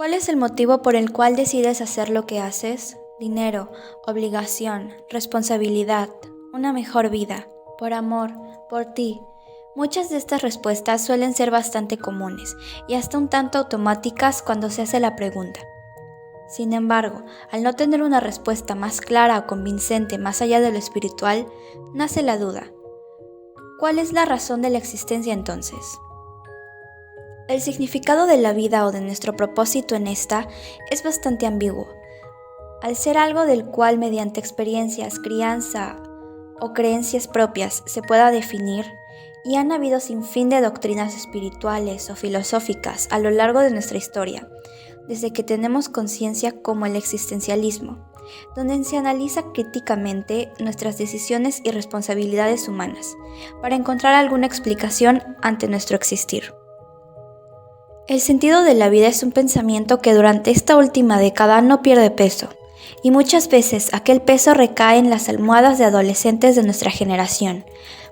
¿Cuál es el motivo por el cual decides hacer lo que haces? Dinero, obligación, responsabilidad, una mejor vida, por amor, por ti. Muchas de estas respuestas suelen ser bastante comunes y hasta un tanto automáticas cuando se hace la pregunta. Sin embargo, al no tener una respuesta más clara o convincente más allá de lo espiritual, nace la duda. ¿Cuál es la razón de la existencia entonces? El significado de la vida o de nuestro propósito en esta es bastante ambiguo. Al ser algo del cual mediante experiencias, crianza o creencias propias se pueda definir, y han habido sinfín de doctrinas espirituales o filosóficas a lo largo de nuestra historia, desde que tenemos conciencia como el existencialismo, donde se analiza críticamente nuestras decisiones y responsabilidades humanas, para encontrar alguna explicación ante nuestro existir. El sentido de la vida es un pensamiento que durante esta última década no pierde peso, y muchas veces aquel peso recae en las almohadas de adolescentes de nuestra generación,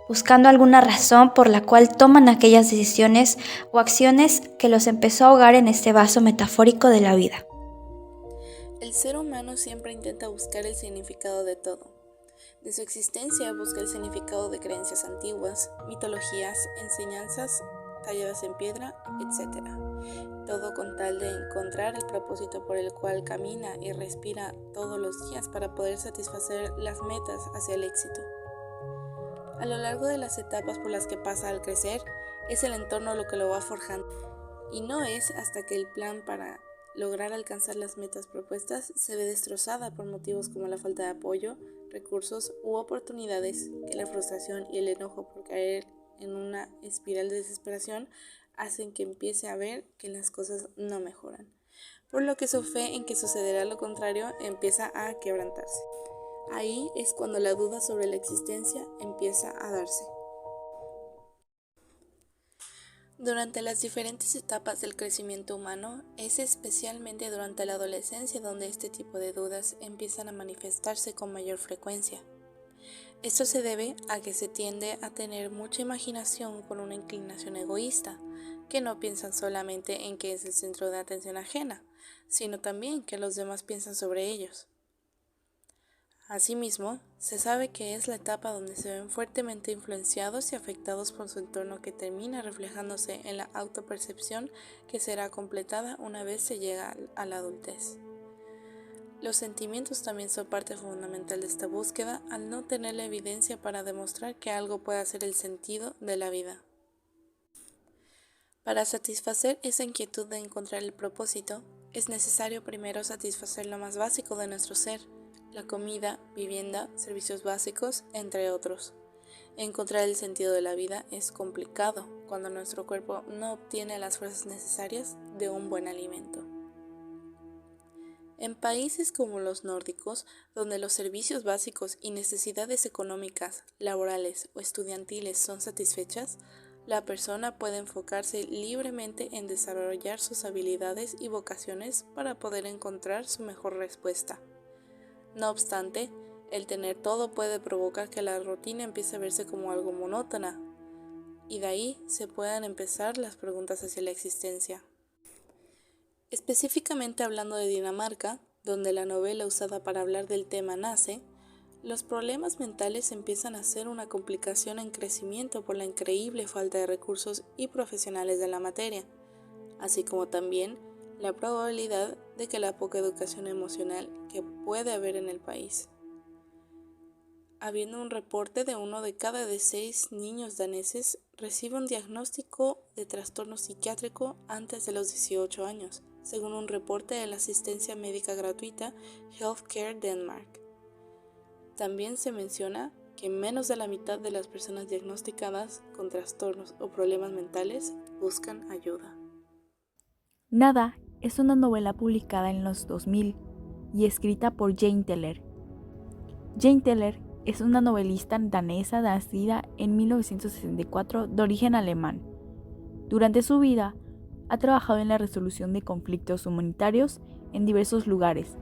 buscando alguna razón por la cual toman aquellas decisiones o acciones que los empezó a ahogar en este vaso metafórico de la vida. El ser humano siempre intenta buscar el significado de todo. De su existencia busca el significado de creencias antiguas, mitologías, enseñanzas talladas en piedra, etc. Todo con tal de encontrar el propósito por el cual camina y respira todos los días para poder satisfacer las metas hacia el éxito. A lo largo de las etapas por las que pasa al crecer, es el entorno lo que lo va forjando. Y no es hasta que el plan para lograr alcanzar las metas propuestas se ve destrozada por motivos como la falta de apoyo, recursos u oportunidades, que la frustración y el enojo por caer en una espiral de desesperación hacen que empiece a ver que las cosas no mejoran, por lo que su fe en que sucederá lo contrario empieza a quebrantarse. Ahí es cuando la duda sobre la existencia empieza a darse. Durante las diferentes etapas del crecimiento humano, es especialmente durante la adolescencia donde este tipo de dudas empiezan a manifestarse con mayor frecuencia. Esto se debe a que se tiende a tener mucha imaginación con una inclinación egoísta, que no piensan solamente en que es el centro de atención ajena, sino también que los demás piensan sobre ellos. Asimismo, se sabe que es la etapa donde se ven fuertemente influenciados y afectados por su entorno, que termina reflejándose en la autopercepción que será completada una vez se llega a la adultez. Los sentimientos también son parte fundamental de esta búsqueda al no tener la evidencia para demostrar que algo pueda ser el sentido de la vida. Para satisfacer esa inquietud de encontrar el propósito, es necesario primero satisfacer lo más básico de nuestro ser, la comida, vivienda, servicios básicos, entre otros. Encontrar el sentido de la vida es complicado cuando nuestro cuerpo no obtiene las fuerzas necesarias de un buen alimento. En países como los nórdicos, donde los servicios básicos y necesidades económicas, laborales o estudiantiles son satisfechas, la persona puede enfocarse libremente en desarrollar sus habilidades y vocaciones para poder encontrar su mejor respuesta. No obstante, el tener todo puede provocar que la rutina empiece a verse como algo monótona, y de ahí se puedan empezar las preguntas hacia la existencia. Específicamente hablando de Dinamarca, donde la novela usada para hablar del tema nace, los problemas mentales empiezan a ser una complicación en crecimiento por la increíble falta de recursos y profesionales de la materia, así como también la probabilidad de que la poca educación emocional que puede haber en el país. Habiendo un reporte de 1 de cada 6 niños daneses recibe un diagnóstico de trastorno psiquiátrico antes de los 18 años, según un reporte de la asistencia médica gratuita Healthcare Denmark. También se menciona que menos de la mitad de las personas diagnosticadas con trastornos o problemas mentales buscan ayuda. Nada es una novela publicada en los 2000 y escrita por Jane Teller. Jane Teller es una novelista danesa nacida en 1964 de origen alemán. Durante su vida, ha trabajado en la resolución de conflictos humanitarios en diversos lugares,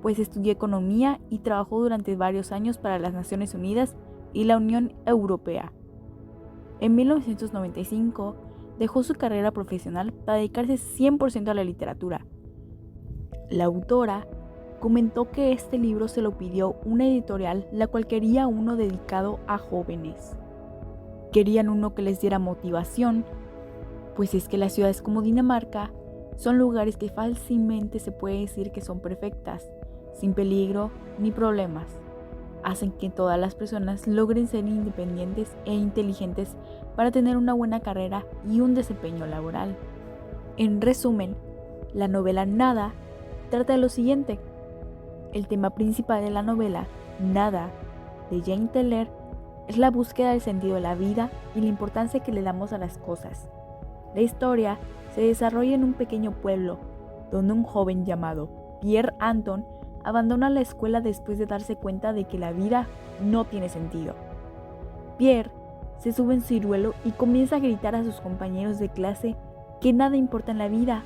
pues estudió economía y trabajó durante varios años para las Naciones Unidas y la Unión Europea. En 1995, dejó su carrera profesional para dedicarse 100% a la literatura. La autora comentó que este libro se lo pidió una editorial, la cual quería uno dedicado a jóvenes. Querían uno que les diera motivación, pues es que las ciudades como Dinamarca son lugares que fácilmente se puede decir que son perfectas, sin peligro ni problemas. Hacen que todas las personas logren ser independientes e inteligentes para tener una buena carrera y un desempeño laboral. En resumen, la novela Nada trata de lo siguiente. El tema principal de la novela, Nada, de Jane Teller, es la búsqueda del sentido de la vida y la importancia que le damos a las cosas. La historia se desarrolla en un pequeño pueblo, donde un joven llamado Pierre Anton abandona la escuela después de darse cuenta de que la vida no tiene sentido. Pierre se sube en su ciruelo y comienza a gritar a sus compañeros de clase que nada importa en la vida.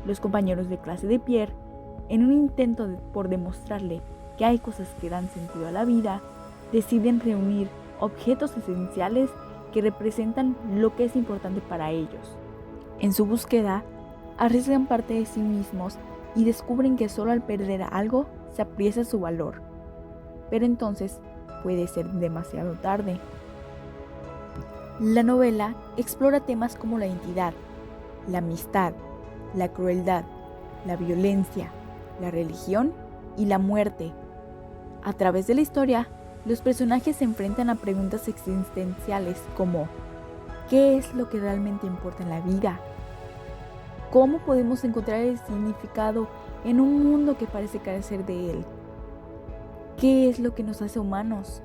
Los compañeros de clase de Pierre, en un intento por demostrarle que hay cosas que dan sentido a la vida, deciden reunir objetos esenciales que representan lo que es importante para ellos. En su búsqueda, arriesgan parte de sí mismos y descubren que solo al perder algo se aprecia su valor. Pero entonces puede ser demasiado tarde. La novela explora temas como la identidad, la amistad, la crueldad, la violencia, la religión y la muerte. A través de la historia, los personajes se enfrentan a preguntas existenciales como ¿qué es lo que realmente importa en la vida? ¿Cómo podemos encontrar el significado en un mundo que parece carecer de él? ¿Qué es lo que nos hace humanos?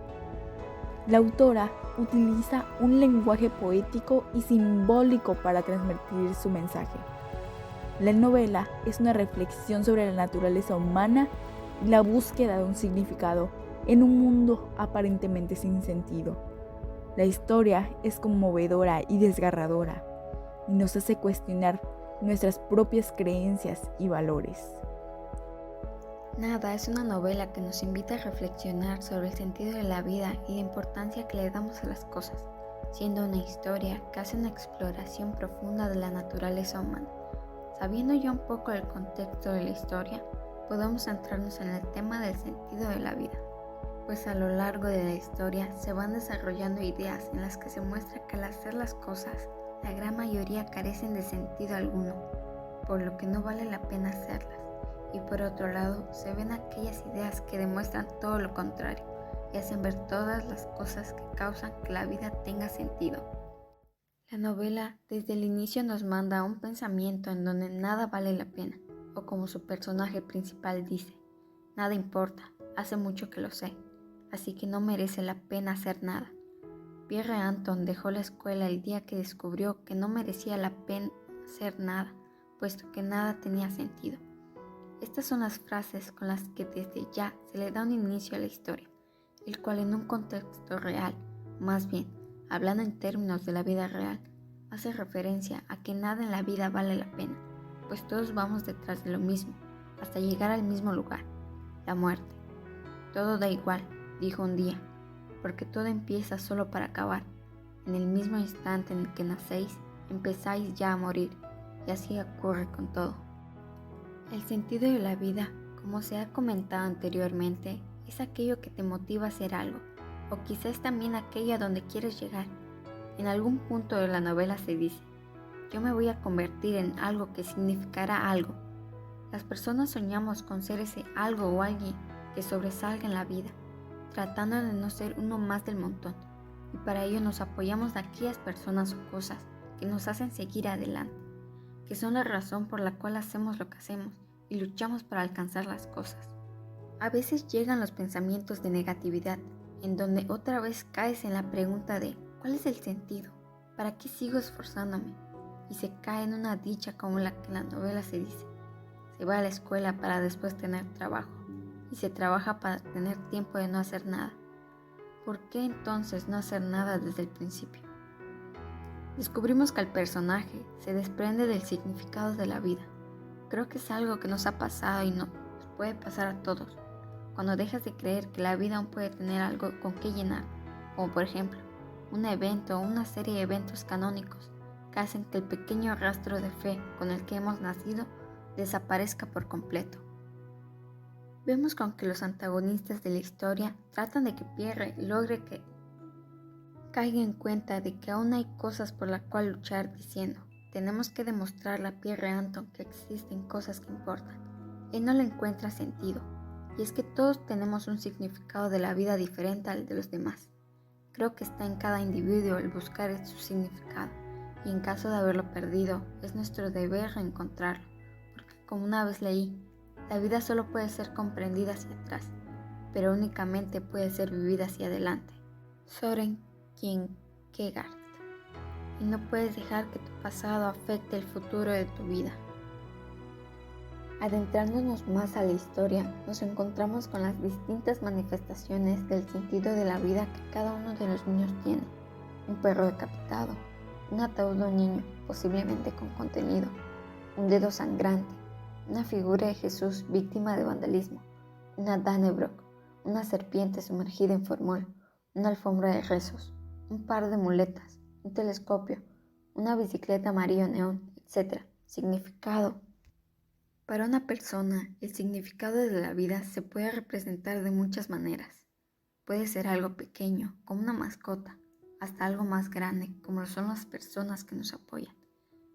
La autora utiliza un lenguaje poético y simbólico para transmitir su mensaje. La novela es una reflexión sobre la naturaleza humana y la búsqueda de un significado en un mundo aparentemente sin sentido. La historia es conmovedora y desgarradora y nos hace cuestionar nuestras propias creencias y valores. Nada es una novela que nos invita a reflexionar sobre el sentido de la vida y la importancia que le damos a las cosas, siendo una historia que hace una exploración profunda de la naturaleza humana. Sabiendo ya un poco del contexto de la historia, podemos centrarnos en el tema del sentido de la vida, pues a lo largo de la historia se van desarrollando ideas en las que se muestra que al hacer las cosas, la gran mayoría carecen de sentido alguno, por lo que no vale la pena hacerlas. Y por otro lado, se ven aquellas ideas que demuestran todo lo contrario y hacen ver todas las cosas que causan que la vida tenga sentido. La novela desde el inicio nos manda a un pensamiento en donde nada vale la pena, o como su personaje principal dice, nada importa, hace mucho que lo sé, así que no merece la pena hacer nada. Pierre Anton dejó la escuela el día que descubrió que no merecía la pena hacer nada, puesto que nada tenía sentido. Estas son las frases con las que desde ya se le da un inicio a la historia, el cual en un contexto real, más bien, hablando en términos de la vida real, hace referencia a que nada en la vida vale la pena, pues todos vamos detrás de lo mismo, hasta llegar al mismo lugar, la muerte. Todo da igual, dijo un día, porque todo empieza solo para acabar. En el mismo instante en el que nacéis, empezáis ya a morir, y así ocurre con todo. El sentido de la vida, como se ha comentado anteriormente, es aquello que te motiva a hacer algo, o quizás también aquello a donde quieres llegar. En algún punto de la novela se dice, yo me voy a convertir en algo que significará algo. Las personas soñamos con ser ese algo o alguien que sobresalga en la vida, tratando de no ser uno más del montón, y para ello nos apoyamos de aquellas personas o cosas que nos hacen seguir adelante, que son la razón por la cual hacemos lo que hacemos y luchamos para alcanzar las cosas. A veces llegan los pensamientos de negatividad, en donde otra vez caes en la pregunta de ¿cuál es el sentido? ¿Para qué sigo esforzándome? Y se cae en una dicha como la que en la novela se dice. Se va a la escuela para después tener trabajo, y se trabaja para tener tiempo de no hacer nada. ¿Por qué entonces no hacer nada desde el principio? Descubrimos que el personaje se desprende del significado de la vida. Creo que es algo que nos ha pasado y nos puede pasar a todos. Cuando dejas de creer que la vida aún puede tener algo con qué llenar, como por ejemplo, un evento o una serie de eventos canónicos que hacen que el pequeño rastro de fe con el que hemos nacido desaparezca por completo. Vemos con que los antagonistas de la historia tratan de que Pierre logre que caiga en cuenta de que aún hay cosas por las cuales luchar, diciendo: tenemos que demostrarle a Pierre Anton que existen cosas que importan. Él no le encuentra sentido, y es que todos tenemos un significado de la vida diferente al de los demás. Creo que está en cada individuo el buscar su significado, y en caso de haberlo perdido, es nuestro deber reencontrarlo, porque como una vez leí, la vida solo puede ser comprendida hacia atrás, pero únicamente puede ser vivida hacia adelante. Søren Kierkegaard. Y no puedes dejar que tu pasado afecte el futuro de tu vida. Adentrándonos más a la historia, nos encontramos con las distintas manifestaciones del sentido de la vida que cada uno de los niños tiene. Un perro decapitado, un ataúd de un niño, posiblemente con contenido, un dedo sangrante, una figura de Jesús víctima de vandalismo, una Dannebrog, una serpiente sumergida en formol, una alfombra de rezos, un par de muletas, un telescopio, una bicicleta amarillo neón, etc. Significado. Para una persona, el significado de la vida se puede representar de muchas maneras. Puede ser algo pequeño, como una mascota, hasta algo más grande, como lo son las personas que nos apoyan.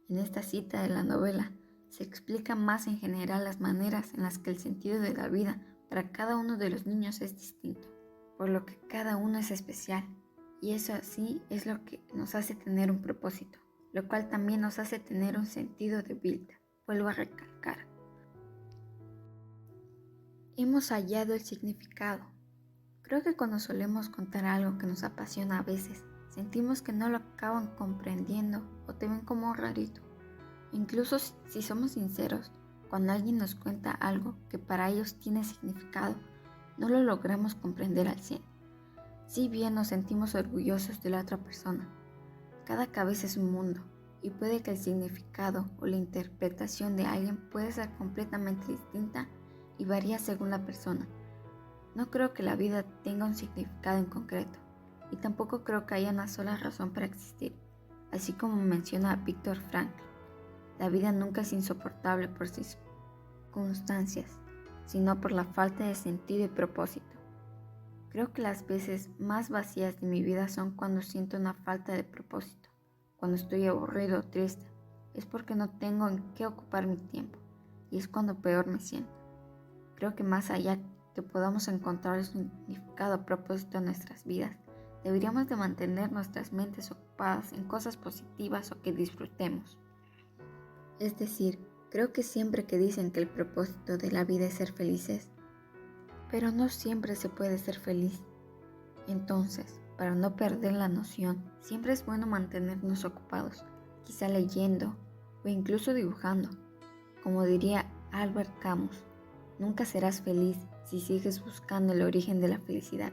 En esta cita de la novela, se explica más en general las maneras en las que el sentido de la vida para cada uno de los niños es distinto, por lo que cada uno es especial, y eso así es lo que nos hace tener un propósito, lo cual también nos hace tener un sentido de vida. Vuelvo a recalcar. Hemos hallado el significado. Creo que cuando solemos contar algo que nos apasiona a veces, sentimos que no lo acaban comprendiendo o te ven como rarito. Incluso si somos sinceros, cuando alguien nos cuenta algo que para ellos tiene significado, no lo logramos comprender al 100. Si bien nos sentimos orgullosos de la otra persona, cada cabeza es un mundo y puede que el significado o la interpretación de alguien puede ser completamente distinta y varía según la persona. No creo que la vida tenga un significado en concreto y tampoco creo que haya una sola razón para existir, así como menciona Viktor Frankl. La vida nunca es insoportable por sus circunstancias, sino por la falta de sentido y propósito. Creo que las veces más vacías de mi vida son cuando siento una falta de propósito, cuando estoy aburrido o triste. Es porque no tengo en qué ocupar mi tiempo, y es cuando peor me siento. Creo que más allá que podamos encontrar un significado a propósito de nuestras vidas, deberíamos de mantener nuestras mentes ocupadas en cosas positivas o que disfrutemos. Es decir, creo que siempre que dicen que el propósito de la vida es ser felices, pero no siempre se puede ser feliz. Entonces, para no perder la noción, siempre es bueno mantenernos ocupados, quizá leyendo o incluso dibujando. Como diría Albert Camus, nunca serás feliz si sigues buscando el origen de la felicidad.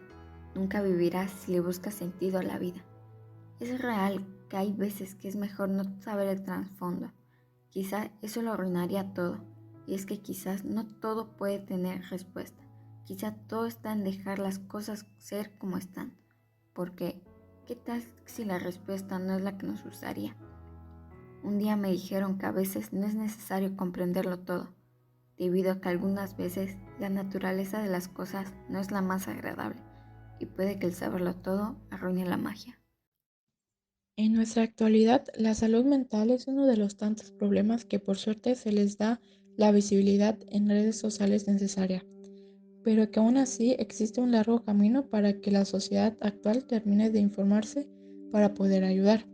Nunca vivirás si le buscas sentido a la vida. Es real que hay veces que es mejor no saber el trasfondo. Quizá eso lo arruinaría todo, y es que quizás no todo puede tener respuesta. Quizá todo está en dejar las cosas ser como están, porque ¿qué tal si la respuesta no es la que nos gustaría? Un día me dijeron que a veces no es necesario comprenderlo todo, debido a que algunas veces la naturaleza de las cosas no es la más agradable, y puede que el saberlo todo arruine la magia. En nuestra actualidad, la salud mental es uno de los tantos problemas que por suerte se les da la visibilidad en redes sociales necesaria, pero que aún así existe un largo camino para que la sociedad actual termine de informarse para poder ayudar.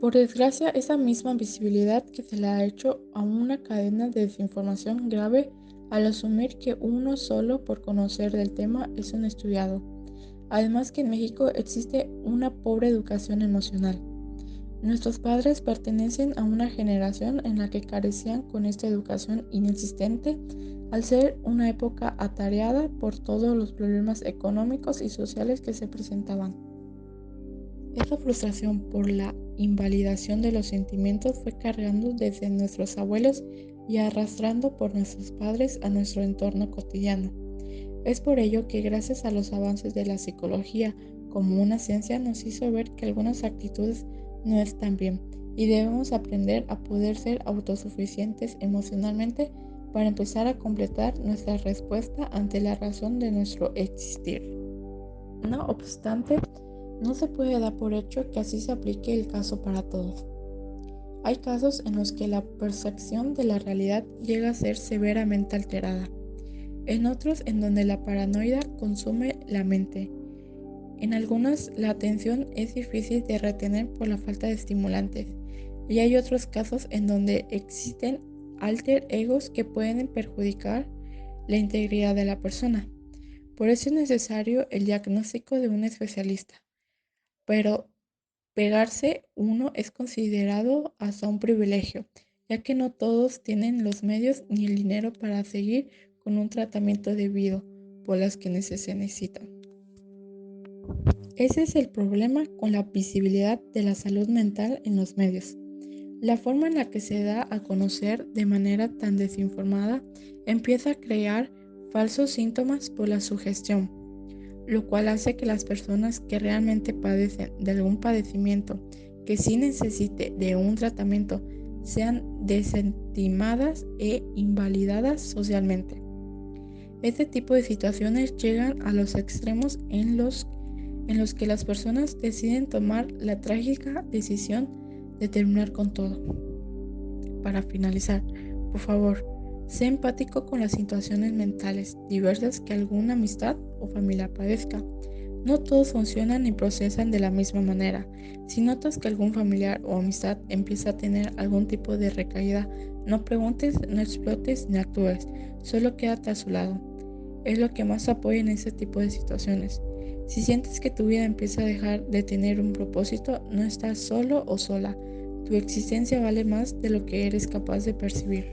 Por desgracia, esa misma visibilidad que se le ha hecho a una cadena de desinformación grave al asumir que uno solo por conocer del tema es un estudiado. Además que en México existe una pobre educación emocional. Nuestros padres pertenecen a una generación en la que carecían con esta educación inexistente al ser una época atareada por todos los problemas económicos y sociales que se presentaban. Esta frustración por la invalidación de los sentimientos fue cargando desde nuestros abuelos y arrastrando por nuestros padres a nuestro entorno cotidiano. Es por ello que gracias a los avances de la psicología como una ciencia nos hizo ver que algunas actitudes no están bien y debemos aprender a poder ser autosuficientes emocionalmente para empezar a completar nuestra respuesta ante la razón de nuestro existir. No obstante, no se puede dar por hecho que así se aplique el caso para todos. Hay casos en los que la percepción de la realidad llega a ser severamente alterada, en otros en donde la paranoia consume la mente. En algunas la atención es difícil de retener por la falta de estimulantes, y hay otros casos en donde existen alter egos que pueden perjudicar la integridad de la persona. Por eso es necesario el diagnóstico de un especialista, pero pegarse uno es considerado hasta un privilegio, ya que no todos tienen los medios ni el dinero para seguir con un tratamiento debido por las que se necesitan. Ese es el problema con la visibilidad de la salud mental en los medios. La forma en la que se da a conocer de manera tan desinformada empieza a crear falsos síntomas por la sugestión, lo cual hace que las personas que realmente padecen de algún padecimiento que sí necesite de un tratamiento sean desestimadas e invalidadas socialmente. Este tipo de situaciones llegan a los extremos en los que las personas deciden tomar la trágica decisión de terminar con todo. Para finalizar, por favor, sé empático con las situaciones mentales diversas que alguna amistad o familia padezca. No todos funcionan ni procesan de la misma manera. Si notas que algún familiar o amistad empieza a tener algún tipo de recaída, no preguntes, no explotes ni actúes, solo quédate a su lado. Es lo que más apoya en este tipo de situaciones. Si sientes que tu vida empieza a dejar de tener un propósito, no estás solo o sola. Tu existencia vale más de lo que eres capaz de percibir.